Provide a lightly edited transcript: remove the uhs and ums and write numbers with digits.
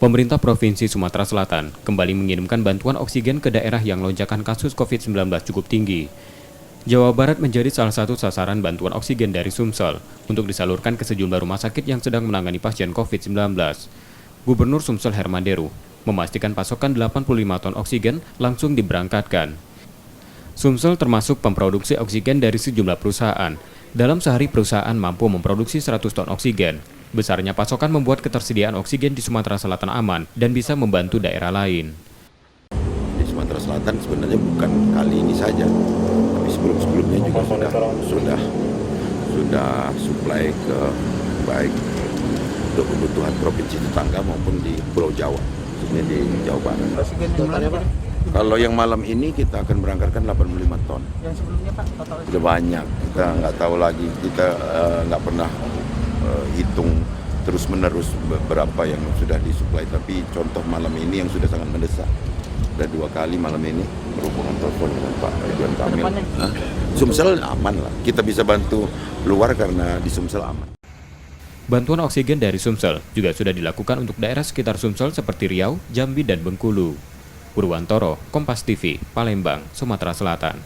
Pemerintah Provinsi Sumatera Selatan kembali mengirimkan bantuan oksigen ke daerah yang lonjakan kasus COVID-19 cukup tinggi. Jawa Barat menjadi salah satu sasaran bantuan oksigen dari Sumsel untuk disalurkan ke sejumlah rumah sakit yang sedang menangani pasien COVID-19. Gubernur Sumsel Hermanderu memastikan pasokan 85 ton oksigen langsung diberangkatkan. Sumsel termasuk pemproduksi oksigen dari sejumlah perusahaan. Dalam sehari perusahaan mampu memproduksi 100 ton oksigen. Besarnya pasokan membuat ketersediaan oksigen di Sumatera Selatan aman dan bisa membantu daerah lain. Di Sumatera Selatan sebenarnya bukan kali ini saja, tapi sebelum-sebelumnya juga sudah suplai ke baik untuk kebutuhan provinsi tetangga maupun di Pulau Jawa, khususnya di Jawa Barat. Kalau yang malam ini kita akan berangkatkan 85 ton. Yang sebelumnya Pak, total Sudah banyak, kita nggak tahu lagi, kita nggak pernah hitung terus-menerus berapa yang sudah disuplai, tapi contoh malam ini yang sudah sangat mendesak. Sudah 2 kali malam ini berhubungan telepon dengan Pak Ridwan Kamil. Sumsel aman lah, kita bisa bantu luar karena di Sumsel aman. Bantuan oksigen dari Sumsel juga sudah dilakukan untuk daerah sekitar Sumsel seperti Riau, Jambi, dan Bengkulu. Purwantoro, Kompas TV, Palembang, Sumatera Selatan.